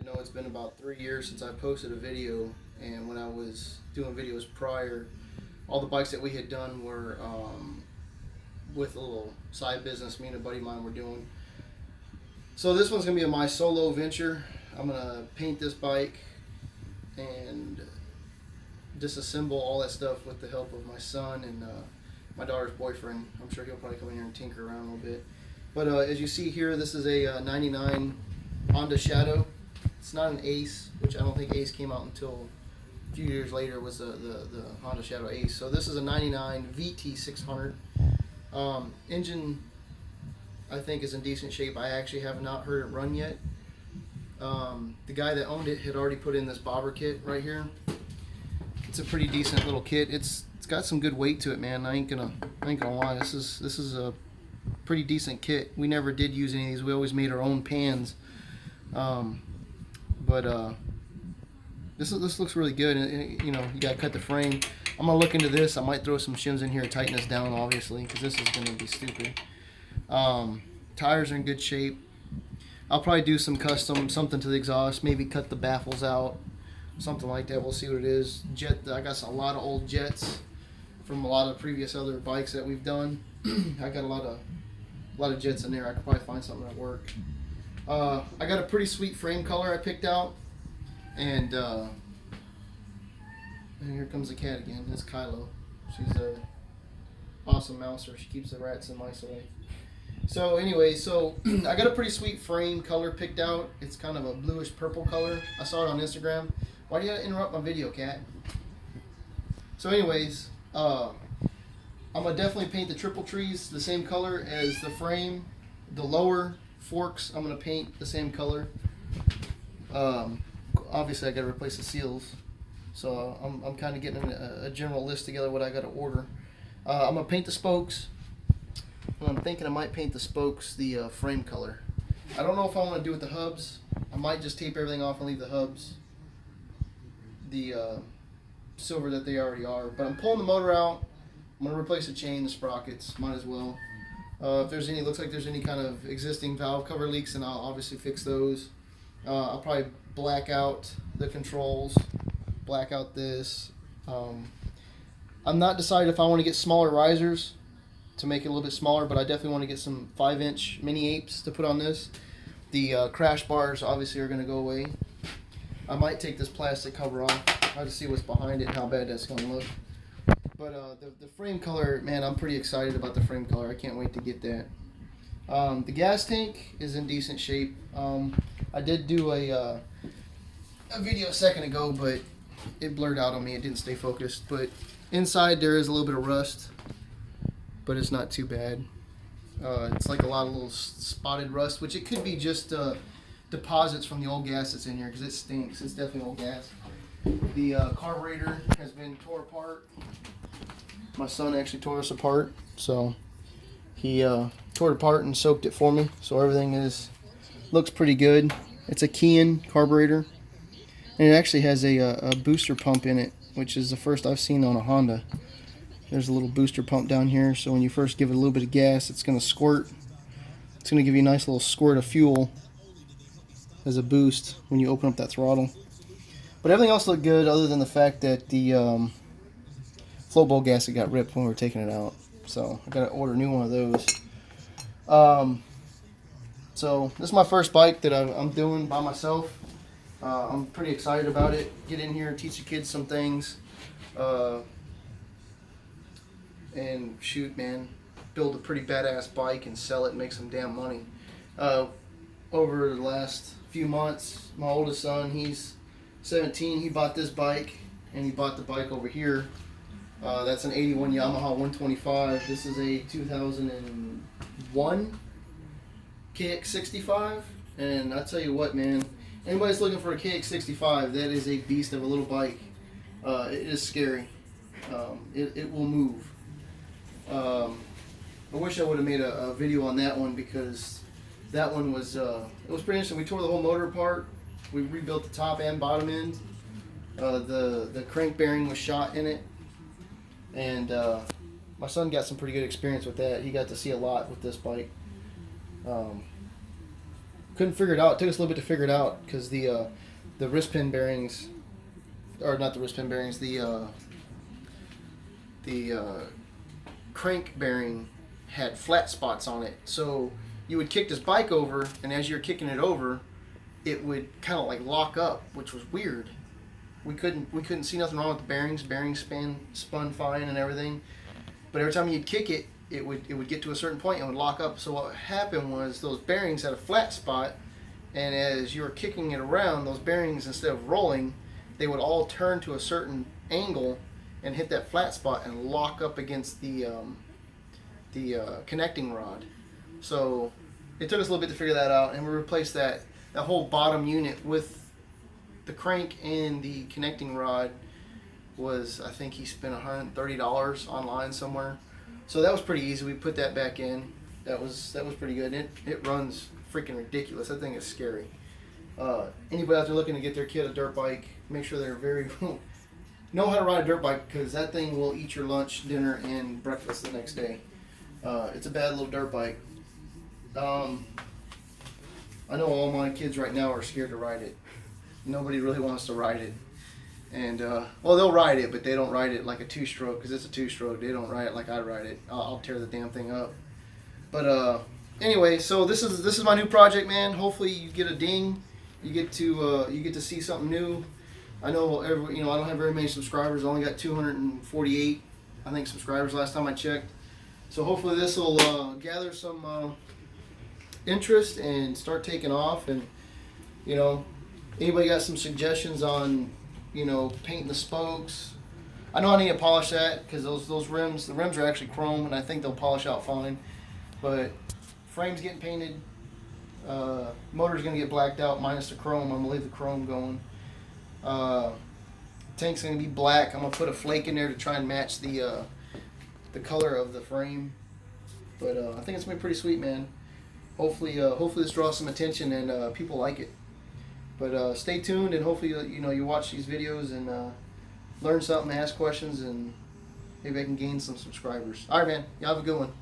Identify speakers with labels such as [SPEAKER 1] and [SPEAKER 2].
[SPEAKER 1] know it's been about 3 years since I posted a video, and when I was doing videos prior, all the bikes that we had done were with a little side business me and a buddy of mine were doing. So this one's gonna be my solo venture. I'm gonna paint this bike and disassemble all that stuff with the help of my son and my daughter's boyfriend. I'm sure he'll probably come in here and tinker around a little bit. But as you see here, this is a 99 Honda Shadow. It's not an Ace, which I don't think Ace came out until a few years later, was the Honda Shadow Ace. So this is a 99 vt600. Engine, I think, is in decent shape. I actually have not heard it run yet. The guy that owned it had already put in this bobber kit right here. It's a pretty decent little kit. It's got some good weight to it, man. I ain't gonna lie. This is a pretty decent kit. We never did use any of these. We always made our own pans. This looks really good, and you know, you gotta cut the frame. I'm gonna look into this. I might throw some shims in here to tighten this down, obviously, because this is gonna be stupid. Tires are in good shape. I'll probably do some custom, something to the exhaust, maybe cut the baffles out, something like that. We'll see what it is. I got a lot of old jets from a lot of previous other bikes that we've done. I got a lot of jets in there. I could probably find something that work. I got a pretty sweet frame color I picked out, and here comes the cat again. It's Kylo. She's a awesome mouser. She keeps the rats and mice away. So anyway, I got a pretty sweet frame color picked out. It's kind of a bluish purple color. I saw it on Instagram. Why do you interrupt my video, cat? So anyways, I'm gonna definitely paint the triple trees the same color as the frame. The lower forks, I'm gonna paint the same color. Obviously I gotta replace the seals. So I'm kind of getting a general list together what I gotta order. I'm gonna paint the spokes. I'm thinking I might paint the spokes the frame color. I don't know if I want to do with the hubs. I might just tape everything off and leave the hubs the silver that they already are. But I'm pulling the motor out. I'm going to replace the chain, the sprockets. Might as well. If there's any, looks like there's any kind of existing valve cover leaks, then I'll obviously fix those. I'll probably black out the controls, black out this. I'm not decided if I want to get smaller risers to make it a little bit smaller, but I definitely want to get some 5-inch mini apes to put on this. The crash bars obviously are going to go away. I might take this plastic cover off. I'll just see what's behind it and how bad that's going to look. But the frame color, man, I'm pretty excited about the frame color. I can't wait to get that. The gas tank is in decent shape. I did do a video a second ago, but it blurred out on me. It didn't stay focused. But inside there is a little bit of rust, but it's not too bad. It's like a lot of little spotted rust, which it could be just deposits from the old gas that's in here, because it stinks. It's definitely old gas. The carburetor has been tore apart. My son actually tore us apart, so he tore it apart and soaked it for me. So everything looks pretty good. It's a Kian carburetor, and it actually has a booster pump in it, which is the first I've seen on a Honda. There's a little booster pump down here, so when you first give it a little bit of gas, it's going to squirt. It's going to give you a nice little squirt of fuel as a boost when you open up that throttle. But everything else looked good, other than the fact that the float bowl gasket got ripped when we were taking it out. So I got to order a new one of those. So this is my first bike that I'm doing by myself. I'm pretty excited about it. Get in here and teach the kids some things. And shoot, man, build a pretty badass bike and sell it and make some damn money. Over the last few months, my oldest son, he's 17, he bought this bike, and he bought the bike over here. That's an 81 Yamaha 125. This is a 2001 KX65, and I tell you what, man, anybody's looking for a KX65, that is a beast of a little bike. It is scary. It will move. I wish I would have made a video on that one, because that one was it was pretty interesting. We tore the whole motor apart. We rebuilt the top and bottom end. The crank bearing was shot in it, and my son got some pretty good experience with that. He got to see a lot with this bike. couldn't figure it out. It took us a little bit to figure it out because the wrist pin bearings, or not the wrist pin bearings, the crank bearing had flat spots on it. So you would kick this bike over, and as you're kicking it over, it would kind of like lock up, which was weird. We couldn't see nothing wrong with the bearings. Bearings spun fine and everything, but every time you'd kick it, it would get to a certain point and would lock up. So what happened was those bearings had a flat spot, and as you were kicking it around, those bearings, instead of rolling, they would all turn to a certain angle and hit that flat spot and lock up against the connecting rod. So it took us a little bit to figure that out, and we replaced that whole bottom unit with the crank and the connecting rod. Was, I think he spent $130 online somewhere. So that was pretty easy. We put that back in. That was pretty good. It runs freaking ridiculous. That thing is scary. Anybody out there looking to get their kid a dirt bike, make sure they're very know how to ride a dirt bike, because that thing will eat your lunch, dinner, and breakfast the next day. It's a bad little dirt bike. I know all my kids right now are scared to ride it. Nobody really wants to ride it. And, well, they'll ride it, but they don't ride it like a two-stroke, because it's a two-stroke. They don't ride it like I ride it. I'll tear the damn thing up. But, anyway, so this is my new project, man. Hopefully you get a ding. You get to see something new. I know, I don't have very many subscribers. I only got 248, I think, subscribers last time I checked. So hopefully this will gather some interest and start taking off. And, anybody got some suggestions on, painting the spokes? I know I need to polish that, because those rims, the rims are actually chrome, and I think they'll polish out fine. But frame's getting painted. Motor's gonna get blacked out minus the chrome. I'm gonna leave the chrome going. Tank's gonna be black. I'm gonna put a flake in there to try and match the color of the frame. But I think it's gonna be pretty sweet, man. Hopefully this draws some attention and people like it. But stay tuned, and hopefully you watch these videos and learn something, ask questions, and maybe I can gain some subscribers. All right, man. Y'all have a good one.